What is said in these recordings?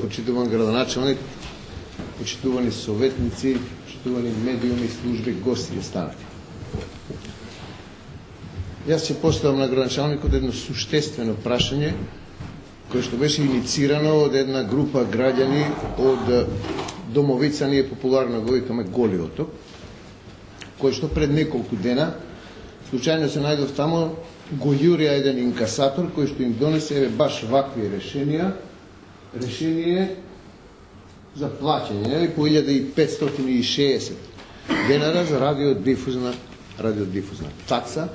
почитуван градоначалник, почитувани советници, почитувани медиуми, служби, гости и останати. Јас ќе поставам на градоначалникот едно суштествено прашање, кое што беше иницирано од една група граѓани од Домовица, ние популарно го викаме Голи оток, кој што пред неколку дена случајно се најдов тамо, го јурија еден инкасатор кој што им донесе баш вакви решение за плаќање по 1560 денара за радиодифузна такса.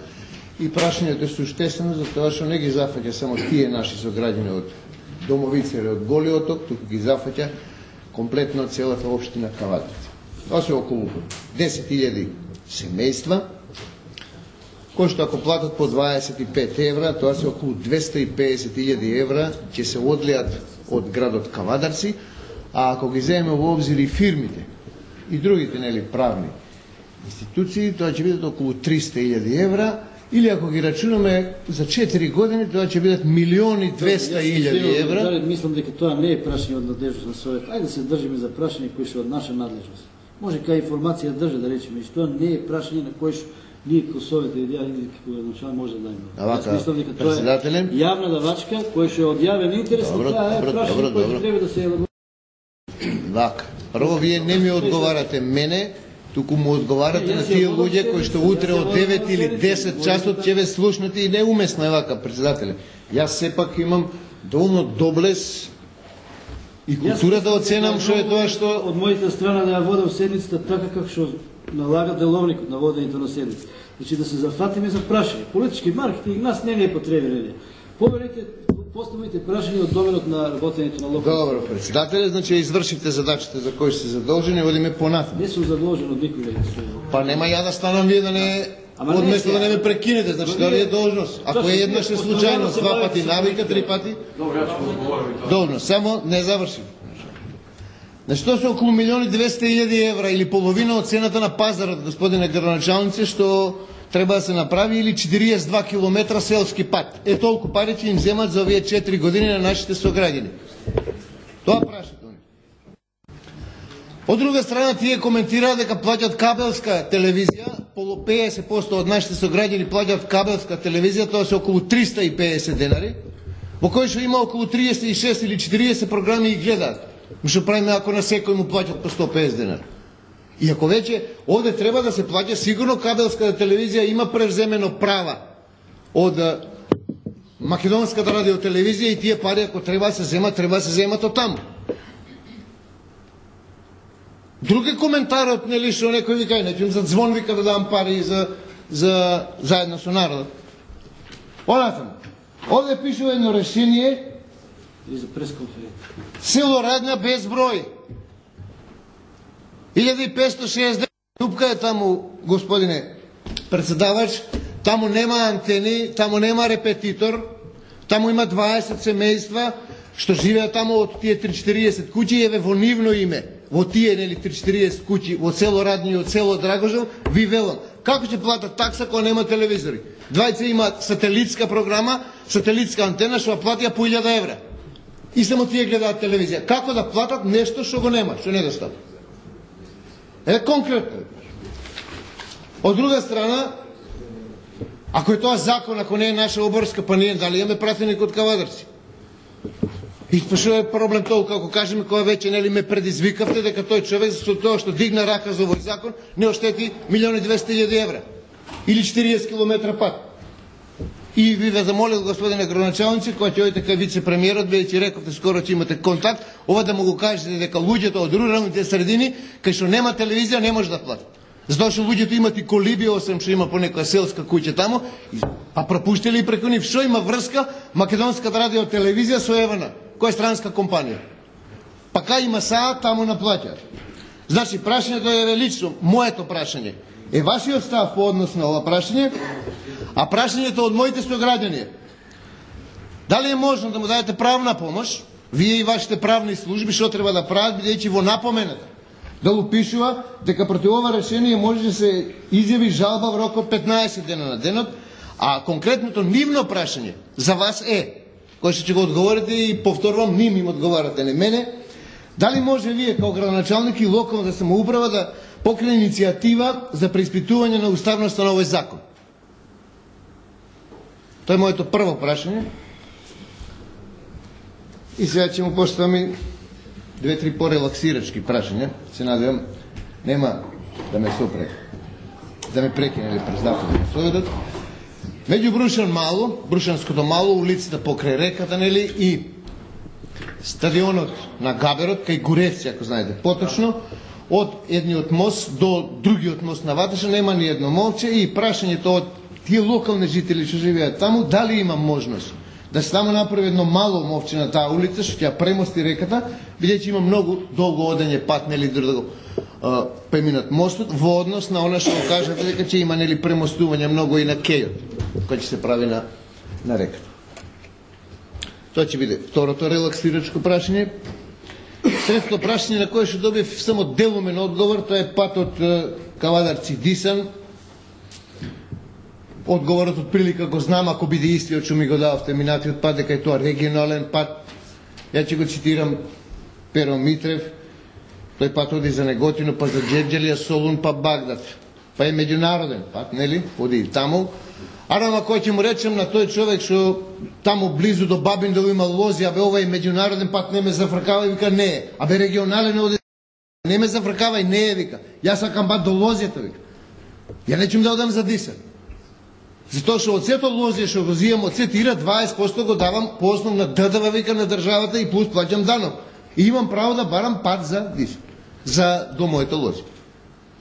И прашањето е суштествено за тоа што не ги зафаќа само тие наши сограѓани од Домовица или од Голи оток, туку ги зафаќа комплетно целата општина Кавадарци. Тоа се околу 10.000 семејства, кои што ако платат по 25 евра, тоа се околу 250.000 евра ќе се одлијат од градот Кавадарци, а ако ги земеме во обзир и фирмите и другите правни институции, тоа ќе бидат околу 300.000 евра, или ако ги рачунаме за 4 години, тоа ќе бидат 1.200.000 евра. Мислам дека тоа не е прашање од надлежност на Совет. Ајде да се држиме за прашање кои се од наша надлежност. Може кај информација држи да речеме, и тоа не е прашање на кој што ние како Совет или како градоначалник може да дадеме. Јас мислам дека тоа е јавна давачка која што е од јавен интерес, и тоа е прашање кој треба да се Вака. Прво вие не ми одговарате мене, туку му одговарате на тие луѓе кои што утре од 9 или 10 часот ќе ве слушнат и неуместно е вака, председателе. Јас сепак имам доволно доблес и култура да оценам што е тоа што од мојата страна да ја водам седницата така како што налага деловникот на водењето на седница. Значи да се зафатиме за прашање. Политички маркетинг нас не е потребен. Поверите, поставите прашање од доменот на работењето на локалното. Добро, председателе, значи извршивте задачите за кои сте задолжени, одиме понатаму. Не сум задолжен од никој. Па нема ја да станам вие да не одместо да не ме прекинете, значи тоа е должност. Ако е еднаш е случајно, 2 пати навика, 3 пати. Добро, само не завршим. Значи тоа се околу 1.200.000 евра или половина од цената на пазарот, господине градоначалници, што треба да се направи, или 42 километра селски пат. Е толку пари ќе им земат за овие 4 години на нашите сограѓани. Тоа прашаат они. Од друга страна, тие коментираат дека плаќат кабелска телевизија, полу 50% од нашите сограѓани плаќат кабелска телевизија, тоа се околу 350 денари, во кој што има околу 36 или 40 програми и гледаат. Што правиме ако на секој му плаќат по 150 денари? И ако веќе овде треба да се плаќа, сигурно кабелската телевизија има превземено права од македонската радиотелевизија и тие пари ако треба да се земат од таму. Друг е коментарот, нели, што некој вика, неќем за звон вика да дам пари за заедно со народот. Понатаму. Овде пишува едно решение и за пресконференција. Село Радња без број. 1560 тупка е таму, господине председавач, таму нема антени, таму нема репетитор, таму има 20 семејства што живеат таму од тие 340 куќи и еве во нивно име, во тие нели 340 куќи во село Радња и од село Драгожел, ви велам, како ќе платат такса кога нема телевизори? Двајца имаат сателитска програма, сателитска антена што платија по 1000 евра. И само тие гледаат телевизија. Како да платат нешто што го нема, што недостатно? Конкретно. Од друга страна, ако е тоа закон, ако не е наша обврска, па ние дали имаме пратеник од Кавадарци? И што е проблем толку, ако кажеме кога веќе нели ме предизвикавте дека тој човек со тоа што дигна рака за овој закон не оштети 1.200.000 евра или 40 километра пат. И ви ве замолил, господине градоначалници, кога ќе одите кај вице-премиерот, бидејќи рековте скоро ќе имате контакт, ова да му го кажете дека луѓето од руралните средини, кај што нема телевизија, не може да платат. Затоа што луѓето имат и колиби, освен што има по некоја селска куќа таму, а пропуштили и преку нив. Што има врска македонската радиотелевизија со ЕВН, која е странска компанија. Па кај има САА, таму наплаќаат. Значи, прашањето е лично, моето прашање. Е вашиот став по однос на ова прашање, а прашањето од моите сограѓани. Дали е можно да му дадете правна помош, вие и вашите правни служби, што треба да прават, бидејќи во напомената да упишува дека против ова решение може да се изјави жалба во рок од 15 дена на денот, а конкретното нивно прашање за вас е, кој што ќе го одговорите и повторувам, ним им одговарате, не мене, Дали може вие као градоначалник и локална самоуправа да покрене иницијатива за преиспитување на уставноста на овој закон? Тоа е моето прво прашање. И сега ќе му поставам и 2-3 порелаксирачки прашања. Се надевам, нема да ме сопре, да ме прекине или председател. Меѓу Брушанското мало, улицата покрај реката, нели, и стадионот на Габерот, кај Гуревци, ако знаете поточно, од едниот мост до другиот мост на Ваташа нема ни едно молче, и прашањето од тие локални жители што живеат таму, дали има можност да се таму направи едно мало мовче на таа улица, што ќе премости реката, бидејќи има многу долго одење пат, нели, да го преминат мостот, во однос на она што го кажате дека ќе има, нели, премостување многу и на кејот, кој ќе се прави на реката. Тоа ќе биде второто релаксирачко прашање. Третото прашање на кое што добив само делумен одговор, тоа е патот Кавадарци-Дисан. Одговорот од прилика го знам, ако биде истиот што ми го дававте минатиот пат, дека е тоа регионален пат. Ја ќе го цитирам Перо Митрев. Тој пат оди за Неготино, па за Џерџелија, Солун, па Багдад. Па е меѓународен пат, нели? Оди и таму. Арама кој ќе му речем на тој човек што таму близу до Бабиндово има лози, абе ова е меѓународен пат, не ме зафркава, и вика не е. Абе регионален оди, не ме зафркава и не е, вика. Јас сакам пат до лозијата, вика. Ја нечем да одам за Дисан. Затоа што од сето лозија што го зијам од сетира 20% го давам по основ на ДДВ, вика, на државата, и плюс плаќам данок. И имам право да барам пат за Дисан, за до моето лозија.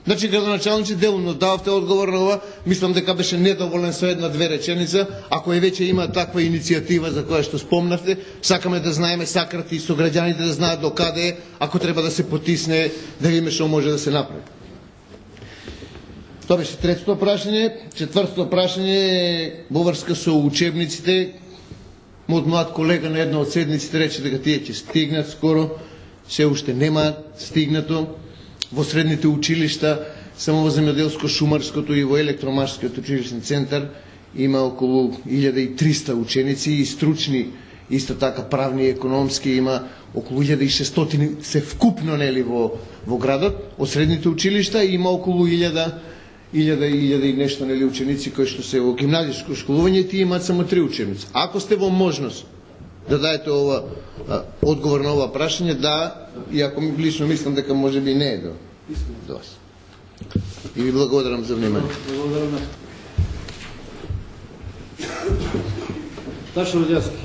Значи, градоначалниче, делумно дававте одговор на ова, мислам дека беше недоволен со една-две реченица. Ако е веќе има таква иницијатива за која што спомнавте, сакаме да знаеме, сакат и сограѓаните да знаат до каде е, ако треба да се потисне, да видиме што може да се направи. Тоа беше третото прашање. Четвртото прашање е во врска со учебниците. Мојот млад колега на една од седниците рече дека тие ќе стигнат скоро, се уште нема стигнато. Во средните училишта, само во земјоделско-шумарското и во електромашкиот училишен центар има околу 1300 ученици и стручни, исто така правни и економски, има околу 1600 се вкупно, нели, во градот. Од средните училишта има околу 1000 и нешто, нели, ученици кои што се во гимназиско школување, тие имаат само 3 учебници. Ако сте во можност да даете одговор на ова прашање, да, и ако лично мислам дека може би не е до вас. И ви благодарам за внимание. Благодарам. Ташо Родјаски.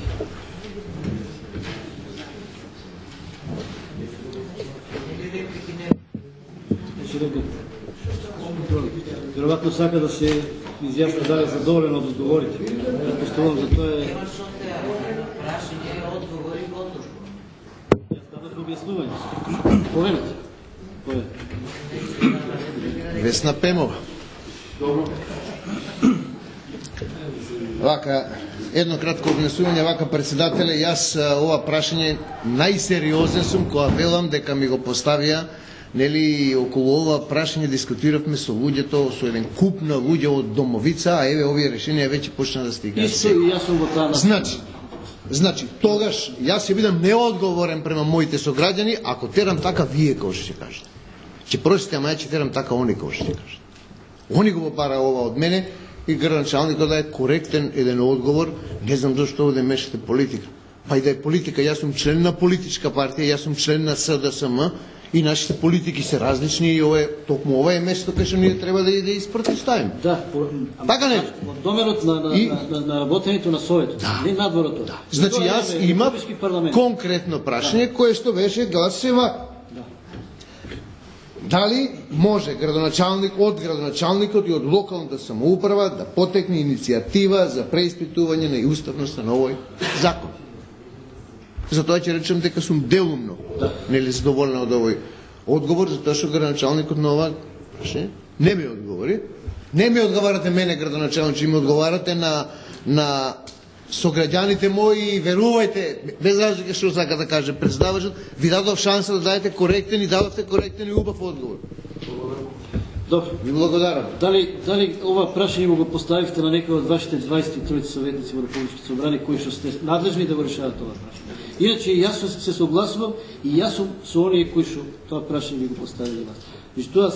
Веројатно сака да се изјасни дали задоволен од одговорите. Предпоставувам за тоа е прашање, одговори, готово. Јас дадов објаснување. Повемете. Весна Пемова. Вака, едно кратко објаснување, вака председателе, јас ова прашање најсериозен сум кога велам дека ми го поставија, нели, околу ова прашање дискутиравме со луѓето, со еден куп на луѓе од Домовица, а еве овие решенија веќе почна да стигаат. Јас сум во таа. Значи, тогаш јас ќе бидам неодговорен према моите сограѓани ако терам така вие кој што ќе кажете. Ќе просите, ама ја ќе терам така они кој што ќе кажете. Они го бара ова од мене и градоначалникот да е коректен еден одговор. Не знам зашто овде мешате политика. Па и да е политика, јас сум член на политичка партија, јас сум член на СДСМ и нашите политики се различни и токму ова е место кај што ние треба да испротивставиме. Да, така не. Од доменот на работењето на Советот, не надворот. Да. Значи јас имам конкретно прашање кое што беше гласева. Дали може од градоначалникот и од локалната самоуправа да потекне иницијатива за преиспитување на уставноста на овој закон? Затоа ќе речем дека сум делумно нели задоволен од овој одговор, затоа што градоначалникот на ова не ми одговори. Не ми одговарате мене, градоначалник, ми одговарате на сограѓаните мои и верувајте, без разлика што сака да каже председавачот, ви дадов шанса да дадете коректен и дадовте коректен и убав одговор. Добро. Ви благодарам. Дали ова прашање го поставивте на некој од вашите 23 советници во Републичкото собрание кои што сте надлежни да го решават ова прашање? Иначе јас се согласувам и јас сум со оние кои што тоа прашање ви го поставили вас. Значи тоа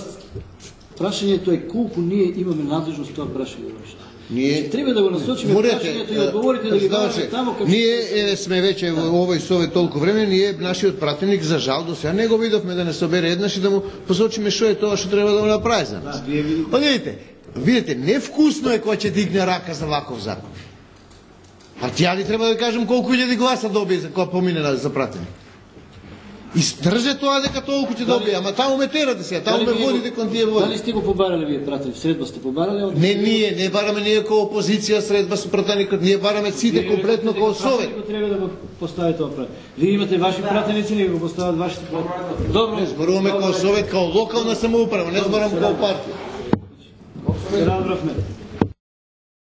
прашањето е колку ние имаме надлежност тоа прашање да решаваме. Ние треба да го насочиме прашањето и одговорите да ги даваме таму кај ние сме веќе во овој совет толку време, ние нашиот пратеник за жал до сега не го видовме да не собере еднаш и да му посочиме што е тоа што треба да го направи за нас. Видите, невкусно е кој ќе дигне рака за ваков закон. А тја ли треба да кажем колку илјади гласа добие за која помине за пратеник. Издрже тоа дека толку ќе добие, ама таму ме терате сега, таму ме водите кон тие води. Дали сте го побарале вие пратеник? Средба сте побарале? Не, ние не бараме ние кој опозиција средба со пратеникот, ние бараме сите комплетно кој совет. Треба да го поставите тоа пратеник. Вие имате ваши пратеници, не го постават вашите пратеници. Добро. Не зборуваме кој совет, као локална самоуправа, не зборувам кој партија. Разбравме.